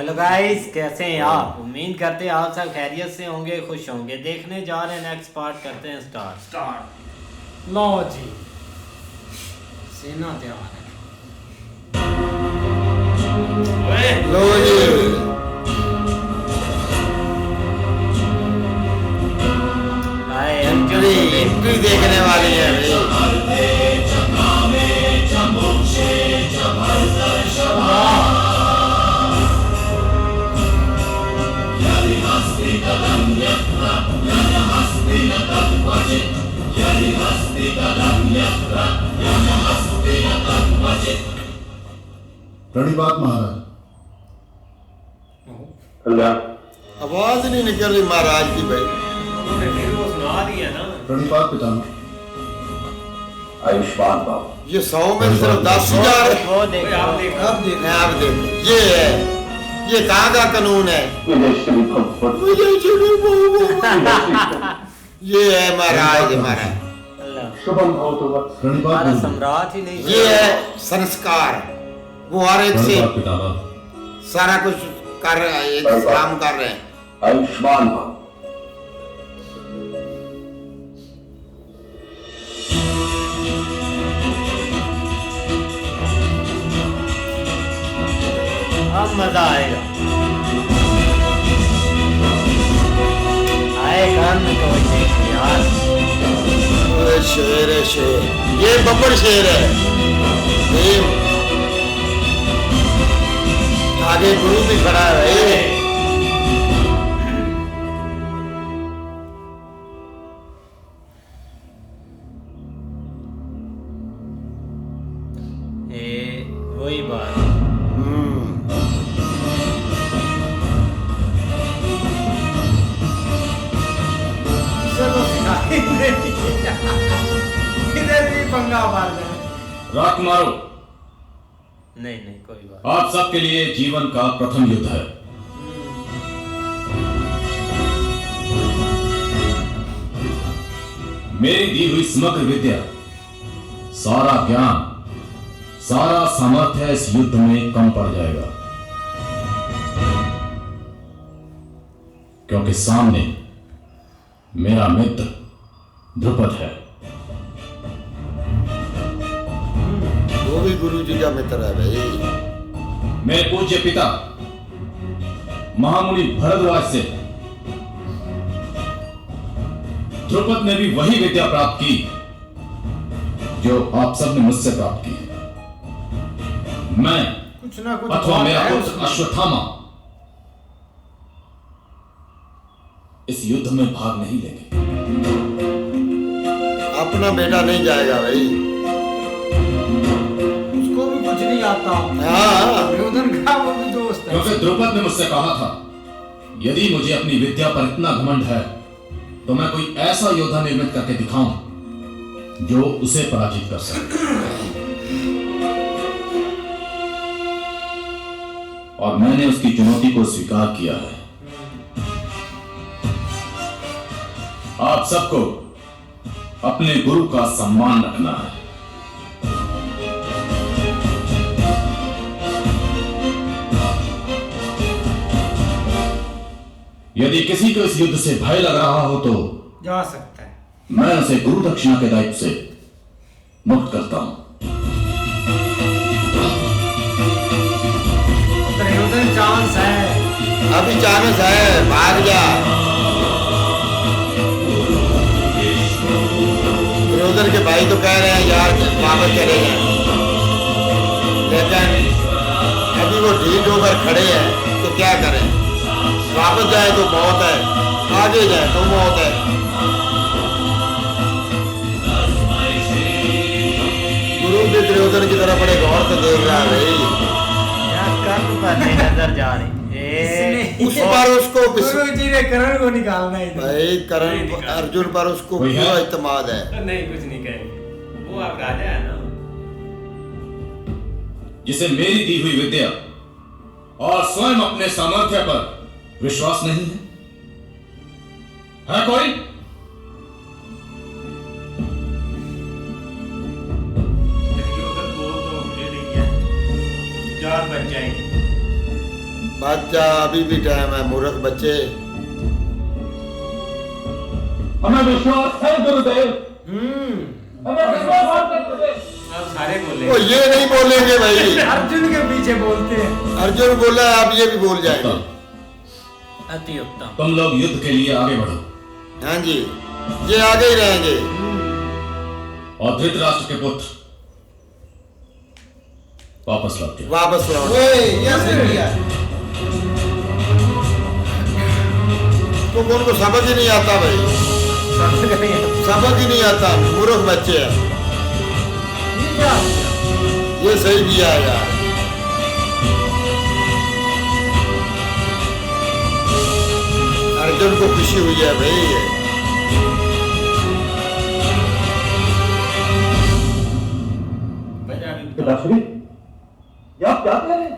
Hello guys, कैसे हैं आप? उम्मीद करते हैं आप सब खैरियत से होंगे, खुश होंगे। देखने जा रहे हैं नेक्स्ट पार्ट, करते हैं स्टार्ट। लो जी, सेना तैयार है। लो जी, आए अर्जुन एंट्री देखने वाली है भाई। प्रणिपात महाराज। आवाज नहीं निकल रही महाराज की भाई। उन्होंने फिर वो सुना दिया ना। प्रणिपात पितामह। आयुष्मान बाबा। ये 100 में सिर्फ 10,000 वो देखो, अब देखो आप देखो, ये है, ये कहाँ का कानून है? ये है महाराज, महाराज अल्लाह। शुभम भवतु वत्स। प्रणिपात हमारा गुरुदेव। सम्राट ही नहीं। ये है संस्कार। वो हर एक से प्रणिपात पितामह। सारा कुछ कर रहे हैं, एक काम कर रहे हैं। आयुष्मान भव। अब मजा आएगा। आए कान में कोई देख यार। अरे शेर है शेर, ये बब्बर शेर है। ये आगे गुरु भी खड़ा है भाई। ये वही बात। चलो सिखाई नहीं। इधर भी पंगा मार देना। रात मारो। नहीं नहीं, कोई बात आप सबके लिए जीवन का प्रथम युद्ध है। मेरी दी हुई समग्र विद्या, सारा ज्ञान, सारा सामर्थ्य इस युद्ध में कम पड़ जाएगा, क्योंकि सामने मेरा मित्र ध्रुपद है। वो भी गुरु जी का मित्र है भाई। मेरे पूज्य पिता महामुनि भरद्वाज से ध्रुपद ने भी वही विद्या प्राप्त की जो आप सब ने मुझसे प्राप्त की। मैं कुछ ना कुछ अथवा बात मेरा है पुत्र उसमें। अश्वत्थामा इस युद्ध में भाग नहीं लेंगे। अपना बेटा नहीं जाएगा भाई। उसको भी कुछ नहीं आता। हाँ, दुर्योधन का वो भी दोस्त है। क्योंकि द्रुपद ने मुझसे कहा था, यदि मुझे अपनी विद्या पर इतना घमंड है तो मैं कोई ऐसा योद्धा निर्मित करके दिखाऊं जो उसे पराजित कर सके। और मैंने उसकी चुनौती को स्वीकार किया है। आप सबको अपने गुरु का सम्मान रखना है। यदि किसी को इस युद्ध से भय लग रहा हो तो जा सकता है। मैं उसे गुरु दक्षिणा के दायित्व से मुक्त करता हूं। दुर्योधन चांस है। अभी चांस है, भाग जा। दुर्योधन के भाई तो कह रहे हैं यार वापस चले जाएं, लेकिन अभी वो ढीठ होकर खड़े हैं तो क्या करें? वापस जाए तो मौत है, आगे जाए तो मौत है। गुरु भी दुर्योधन की तरफ बड़े गौर से देख रहा है भाई। यार, कर्ण पर नहीं नजर जा रही। उस पर उसको गुरु जी ने करण को निकालना है इधर। भाई करण अर्जुन पर उसको कोई है? पूरा इत्मीनान है। नहीं, कुछ नहीं कहेंगे। वो आप राजा है ना। जिसे मेरी दी हुई विद्या और स्वयं अपने सामर्थ्य पर विश्वास नहीं है कोई? दुर्योधन बोल तो मुझे नहीं है, जान बच जाएगी। बच्चा अभी भी टाइम है, मूर्ख बच्चे। हमें विश्वास है गुरुदेव, हमें विश्वास है गुरुदेव। अब सारे बोले वो ये नहीं बोलेंगे भाई। अर्जुन के पीछे बोलते हैं। अर्जुन बोला, आप ये भी बोल जाएंगे। अति उत्तम। तुम लोग युद्ध के लिए आगे बढ़ो। हाँ जी, ये आगे ही रहेंगे। और धृतराष्ट्र के पुत्र वापस लौट जाओ। वापस लौट। ये सही किया। तो उनको सबक ही नहीं आता भाई, सबक ही नहीं आता, मूर्ख बच्चे हैं। ये सही किया है यार। अर्जुन को खुशी हुई है भाई। पिताश्री, ये आप क्या कह रहे हैं?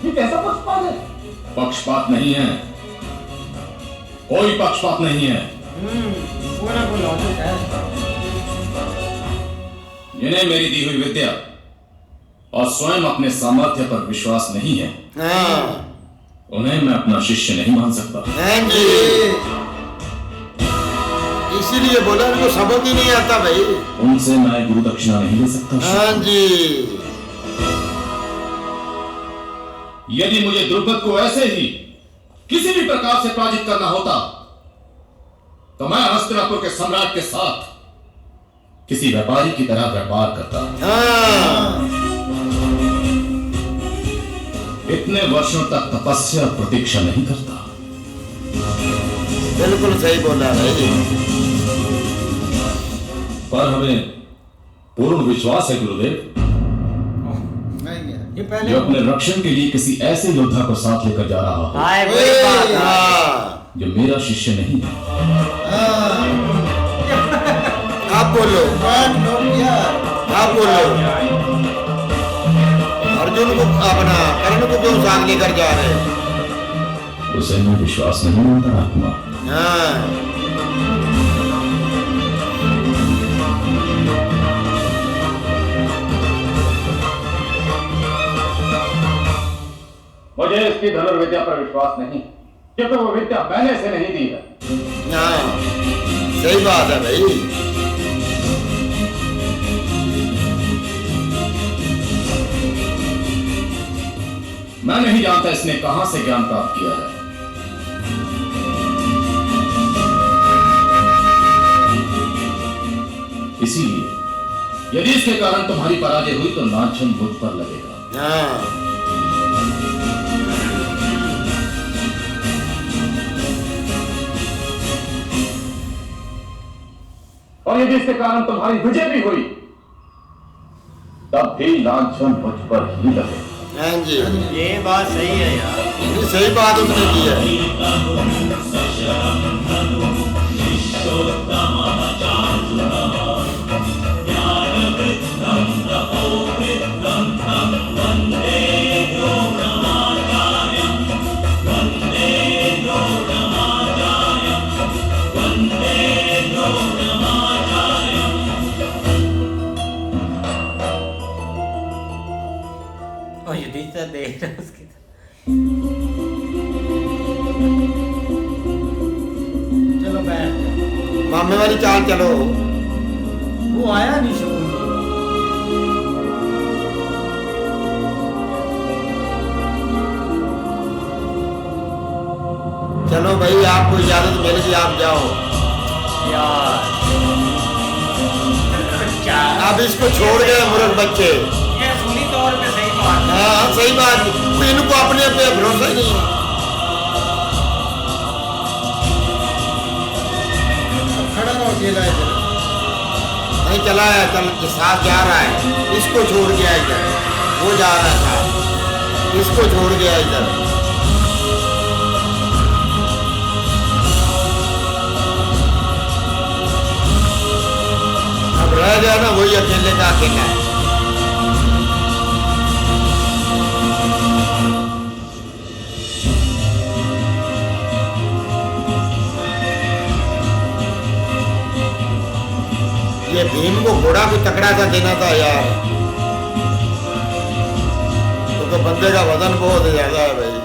ये कैसा पक्षपात है? पक्षपात नहीं है, कोई पक्षपात नहीं है। कोई ना कोई लॉजिक है। इन्हें मेरी दी हुई विद्या और स्वयं अपने सामर्थ्य पर विश्वास नहीं है, हाँ उन्हें मैं अपना शिष्य नहीं मान सकता। हाँ जी, इसीलिए बोला उनको सबक ही नहीं आता भाई। उनसे मैं गुरु दक्षिणा नहीं ले सकता। हाँ जी, यदि मुझे द्रुपद को ऐसे ही किसी भी प्रकार से पराजित करना होता तो मैं हस्तिनापुर के सम्राट के साथ किसी व्यापारी की तरह व्यापार करता। हाँ इतने वर्षों तक तपस्या और प्रतीक्षा नहीं करता। बिल्कुल सही बोला भाई। पर हमें पूर्ण विश्वास है गुरुदेव, ये पहले जो अपने रक्षण के लिए किसी ऐसे योद्धा को साथ लेकर जा रहा हो हाय वही बात है। हाँ, जो मेरा शिष्य नहीं है। आप बोलो, आप बोलो। अर्जुन को अपना कर्ण को क्यों साथ लेकर जा रहे हैं? उसे मैं विश्वास नहीं मानता आत्मा। हाँ मुझे इसकी धनुर्विद्या पर विश्वास नहीं, क्योंकि वो विद्या मैंने से नहीं दी है। हाँ, सही बात है भाई। मैं नहीं जानता इसने कहां से ज्ञान प्राप्त किया है। इसीलिए यदि इसके कारण तुम्हारी पराजय हुई तो लांछन मुझ पर लगेगा। हाँ और यदि इसके कारण तुम्हारी विजय भी हुई तब भी लांछन मुझ पर ही लगेगा। हाँ जी, ये बात सही है यार। ये सही बात उसने की है। और युधिष्ठिर देख रहा है उसकी चलो बैठ जाओ। मामे वाली चाल चलो। वो आया नहीं शकुनी। चलो भाई, आपको इजाजत मिल गई, आप जाओ। यार। क्या आप इसको छोड़ गए मूर्ख बच्चे। ये सुनी तौर पे सही बात है। हाँ सही बात, इनको अपने पे भरोसा ही नहीं। खड़ा रहो, अकेला है इधर। नहीं चला है, चल साथ जा रहा है। इसको छोड़ गया इधर, वो जा रहा था, इसको छोड़ गया इधर। अब रह गया ना वही अकेले का अकेला है। ये भीम को घोड़ा को तकड़ा सा देना था यार। बंदे का वजन बहुत ज्यादा है भाई।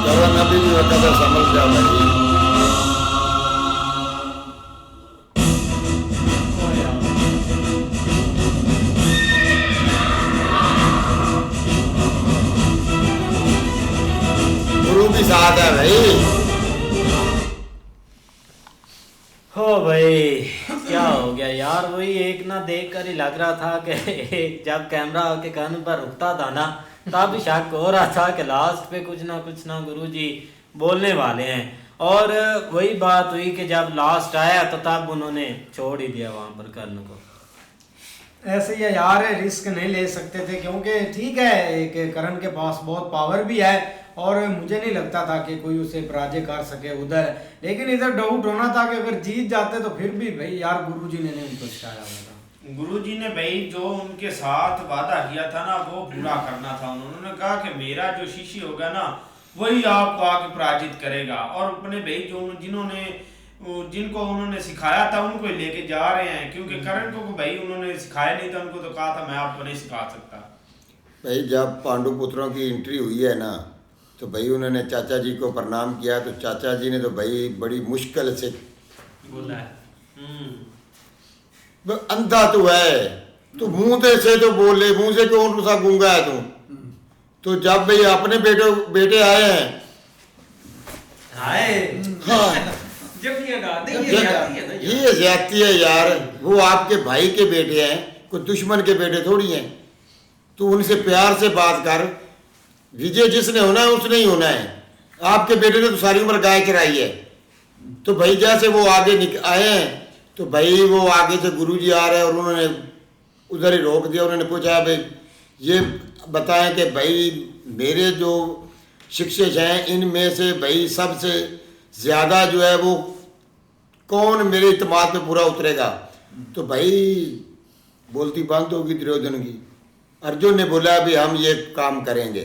करण अभी भी कदर समझ जा भाई। गुरु भी साथ है भाई। हो भाई क्या हो गया यार, वही एक ना देख कर ही लग रहा था कि एक जब कैमरा के कान पर रुकता था ना तब भी शक हो रहा था कि लास्ट पे कुछ ना गुरुजी बोलने वाले हैं। और वही बात हुई कि जब लास्ट आया तो तब उन्होंने छोड़ ही दिया वहां पर कर्ण को। ऐसे ही है यार, रिस्क नहीं ले सकते थे क्योंकि ठीक है एक करण के पास बहुत पावर भी है और मुझे नहीं लगता था कि कोई उसे पराजय कर सके उधर, लेकिन इधर डाउट होना था कि अगर जीत जाते तो फिर भी भाई यार गुरुजी ने उनको सिखाया हुआ था। गुरुजी ने भाई जो उनके साथ वादा किया था ना वो पूरा करना था। उन्होंने कहा कि मेरा जो शिष्य होगा ना वही आपको आगे पराजित करेगा, और अपने भाई जो जिनको उन्होंने सिखाया था उनको लेके जा रहे हैं, क्योंकि करण को भाई उन्होंने सिखाया नहीं था, उनको तो कहा था मैं आपको नहीं सिखा सकता। भाई जब पांडु पुत्रों की एंट्री हुई है ना तो भाई उन्होंने चाचा जी को प्रणाम किया, तो चाचा जी ने तो भाई बड़ी मुश्किल से बोला है अंधा तो है तो मुंह से तो बोले, मुंह से कौन सा गूंगा है तू। तो जब भाई अपने बेटे आए हैं हाँ ये ज्यादती है यार, वो आपके भाई के बेटे हैं, कोई दुश्मन के बेटे थोड़ी हैं। तो उनसे प्यार से बात कर, विजय जिसने होना है उसने ही होना है। आपके बेटे ने तो सारी उम्र गाय चराई है। तो भाई जैसे वो आगे आए हैं तो भाई वो आगे से गुरुजी आ रहे हैं और उन्होंने उधर ही रोक दिया। उन्होंने पूछा भाई ये बताएं कि भाई मेरे जो शिक्षक हैं इनमें से भाई सबसे ज़्यादा जो है वो कौन मेरे इत्मीनान पे पूरा उतरेगा। तो भाई बोलती बंद होगी दुर्योधन की। अर्जुन ने बोला भी हम ये काम करेंगे,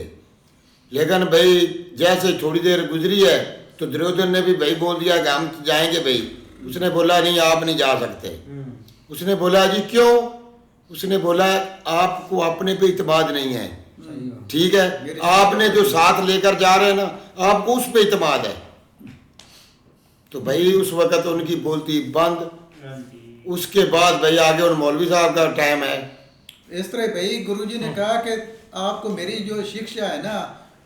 लेकिन भाई जैसे थोड़ी देर गुजरी है तो दुर्योधन ने भी भाई बोल दिया कि हम जाएंगे भाई। उसने बोला नहीं आप नहीं जा सकते। उसने बोला जी क्यों? उसने बोला आपको अपने पे इत्मीनान नहीं है, ठीक है, आपने जो साथ लेकर जा रहे हैं ना आपको उस पे इत्मीनान है। तो भाई उस वक्त उनकी बोलती बंद। उसके बाद भाई आगे उन मौलवी साहब का टाइम है। इस तरह भाई गुरुजी ने कहा कि आपको मेरी जो शिक्षा है ना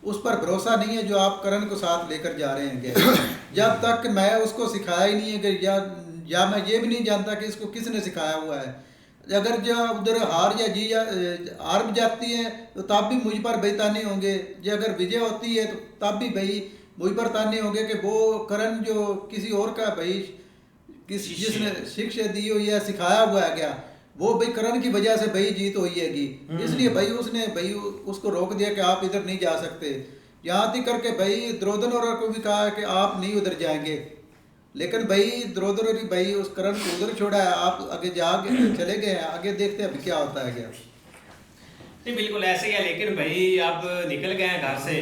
उस पर भरोसा नहीं है जो आप करण को साथ लेकर जा रहे हैं। जब तक मैं उसको सिखाया ही नहीं है कि या मैं ये भी नहीं जानता कि इसको किसने सिखाया हुआ है। अगर जो उधर हार या जी या हार भी जाती है तो तब भी मुझ पर भाई ताने होंगे, जो अगर विजय होती है तो तब भी भाई मुझ पर ताने होंगे कि वो करण जो किसी और का भाई जिसने शिक्षा दी हुई है सिखाया हुआ है क्या, वो भाई करण की वजह से भाई जीत हुई है कि इसलिए भाई उसने भाई उसको रोक दिया कि आप इधर नहीं जा सकते। यहाँ तक करके भाई द्रोदन और को भी कहा कि आप नहीं उधर जाएंगे, लेकिन भाई द्रोदन और भाई उस करण को उधर छोड़ा है, आप आगे चले गए हैं। आगे देखते हैं अभी क्या होता है क्या। नहीं बिल्कुल ऐसे ही है, लेकिन भाई अब निकल गए हैं घर से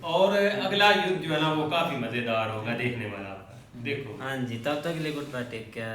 और अगला युद्ध जो है ना वो काफी मजेदार होगा देखने वाला। देखो हाँ जी, तब तक के लिए गुड बाय, टेक केयर।